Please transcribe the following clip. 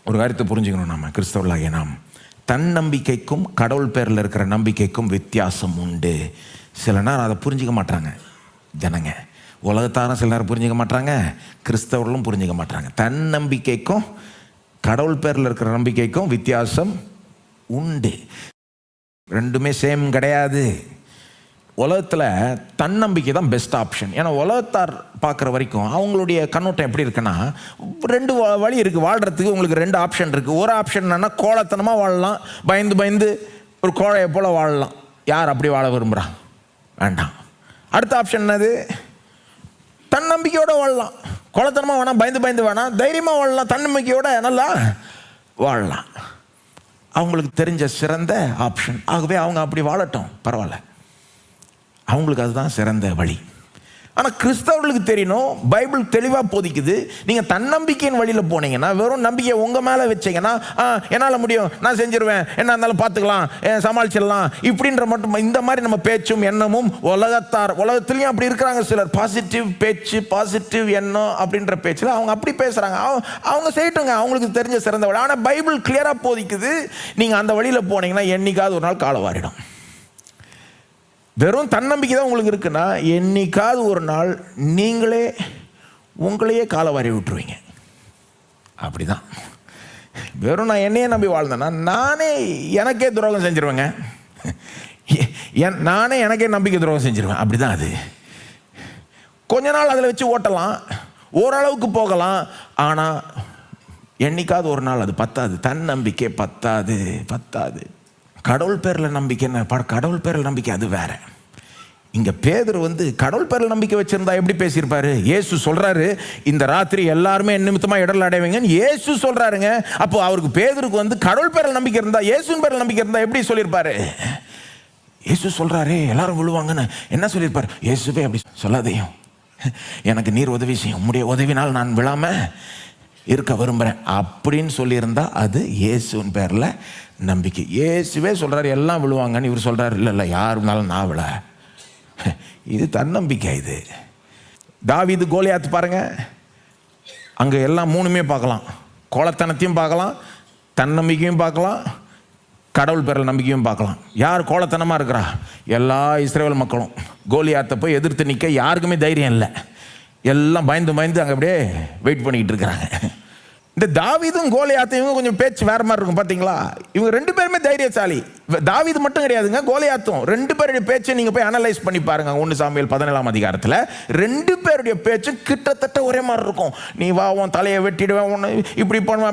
ஒரு காரியத்தை புரிஞ்சுக்கணும். நம்ம கிறிஸ்தவர்களாகிய நாம் தன்னம்பிக்கைக்கும் கடவுள் பேரில் இருக்கிற நம்பிக்கைக்கும் வித்தியாசம் உண்டு. சில நேரம் அதை புரிஞ்சிக்க மாட்டாங்க ஜனங்க. உலகத்தாரும் சில நேரம் புரிஞ்சிக்க மாட்டாங்க, கிறிஸ்தவர்களும் புரிஞ்சிக்க மாட்டாங்க. தன்னம்பிக்கைக்கும் கடவுள் பேரில் இருக்கிற நம்பிக்கைக்கும் வித்தியாசம் உண்டு. ரெண்டுமே சேம் கிடையாது. உலகத்தில் தன்னம்பிக்கை தான் பெஸ்ட் ஆப்ஷன். ஏன்னா உலகத்தார் பார்க்குற வரைக்கும் அவங்களுடைய கண்ணோட்டம் எப்படி இருக்குன்னா, ரெண்டு வழி இருக்குது வாழ்கிறதுக்கு. உங்களுக்கு ரெண்டு ஆப்ஷன் இருக்குது. ஒரு ஆப்ஷன் என்னென்னா கோழைத்தனமாக வாழலாம், பயந்து பயந்து ஒரு கோழையை போல் வாழலாம். யார் அப்படி வாழ விரும்புகிறா? வேண்டாம். அடுத்த ஆப்ஷன் என்னது? தன்னம்பிக்கையோடு வாழலாம். கோழைத்தனமாக வேணாம், பயந்து பயந்து வேணாம், தைரியமாக வாழலாம், தன்னம்பிக்கையோடு நல்லா வாழலாம். அவங்களுக்கு தெரிஞ்ச சிறந்த ஆப்ஷன். ஆகவே அவங்க அப்படி வாழட்டும், பரவாயில்ல, அவங்களுக்கு அதுதான் சிறந்த வழி. ஆனால் கிறிஸ்தவர்களுக்கு தெரியணும், பைபிள் தெளிவாக போதிக்குது. நீங்கள் தன்னம்பிக்கையின் வழியில் போனீங்கன்னா, வெறும் நம்பிக்கை உங்கள் மேலே வச்சிங்கன்னா, என்னால் முடியும், நான் செஞ்சிருவேன், என்ன இருந்தாலும் பார்த்துக்கலாம், சமாளிச்சிடலாம், இப்படின்ற மட்டும் இந்த மாதிரி நம்ம பேச்சும் எண்ணமும் உலகத்துலேயும் அப்படி இருக்கிறாங்க சிலர். பாசிட்டிவ் பேச்சு, பாசிட்டிவ் எண்ணம் அப்படின்ற பேச்சில் அவங்க அப்படி பேசுகிறாங்க. அவங்க செய்யட்டுங்க, அவங்களுக்கு தெரிஞ்ச சிறந்த வழி. ஆனால் பைபிள் கிளியராக போதிக்குது, நீங்கள் அந்த வழியில் போனீங்கன்னா என்னைக்காவது ஒரு நாள் காலை வாரிடும். வெறும் தன்னம்பிக்கை தான் உங்களுக்கு இருக்குன்னா, என்னைக்காவது ஒரு நாள் நீங்களே உங்களையே காலை வாரி விட்டுருவீங்க. அப்படிதான். வெறும் நான் என்னையே நம்பி வாழ்ந்தேன்னா நானே எனக்கே துரோகம் செஞ்சிருவேங்க. நானே எனக்கே நம்பிக்கை துரோகம் செஞ்சிருவேன். அப்படிதான் அது. கொஞ்ச நாள் அதில் வச்சு ஓட்டலாம், ஓரளவுக்கு போகலாம். ஆனால் என்னைக்காவது ஒரு நாள் அது பத்தாது. தன்னம்பிக்கை பத்தாது. கடவுள் பேரில் நம்பிக்கை என்ன? கடவுள் பேரில் நம்பிக்கை அது வேற. இங்க பேதுரு கடவுள் பேரில் நம்பிக்கை வச்சிருந்தா எப்படி பேசியிருப்பாரு? இயேசு சொல்றாரு, இந்த ராத்திரி எல்லாருமே என் நிமித்தமா இடர்ல அடைவீங்கன்னு இயேசு சொல்றாருங்க. அப்போ அவருக்கு பேதுருக்கு கடவுள் பேரில் நம்பிக்கை இருந்தா, இயேசுவின் பேரில் நம்பிக்கை இருந்தா எப்படி சொல்லியிருப்பாரு? இயேசு சொல்றாரு எல்லாரும் விழுவாங்கன்னு, என்ன சொல்லியிருப்பாரு? இயேசுவே அப்படி சொல்லாதையும், எனக்கு நீர் உதவி செய்யும், உம்முடைய உதவினால் நான் விழாம இருக்க விரும்புகிறேன் அப்படின்னு சொல்லியிருந்தா அது இயேசுவின் பேரில் நம்பிக்கை. இயேசுவே சொல்கிறார் எல்லாம் விழுவாங்கன்னு, இவர் சொல்கிறார் இல்லை யார் இருந்தாலும் நான் விழ. இது தன்னம்பிக்கை. இது தாவீது கோலியாத் பாருங்க, அங்கே எல்லாம் மூணுமே பார்க்கலாம். கோலத்தனத்தையும் பார்க்கலாம், தன்னம்பிக்கையும் பார்க்கலாம், கடவுள் பேரில் நம்பிக்கையும் பார்க்கலாம். யார் கோலத்தனமாக இருக்கிறா? எல்லா இஸ்ரவேல் மக்களும் கோலியாத்தை போய் எதிர்த்து நிற்க யாருக்குமே தைரியம் இல்லை. எல்லாம் பயந்து அங்கே அப்படியே வெயிட் பண்ணிக்கிட்டு இருக்கிறாங்க. இந்த தாவீதும் கோலியாத்தையும் கொஞ்சம் பேச்சு வேற மாதிரி இருக்கும் பார்த்தீங்களா? இவங்க ரெண்டு பேருமே தைரியசாலி. தாவீது மட்டும் கிடையாதுங்க, கோலியாத்தும். ரெண்டு பேருடைய பேச்சை நீங்கள் போய் அனலைஸ் பண்ணி பாருங்க. 1 சாமுவேல் 17ஆம் அதிகாரத்தில் ரெண்டு பேருடைய பேச்சு கிட்டத்தட்ட ஒரே மாதிரி இருக்கும். நீ வா, உன் தலையை வெட்டிடுவேன், ஒன்று இப்படி பண்ணுவேன்,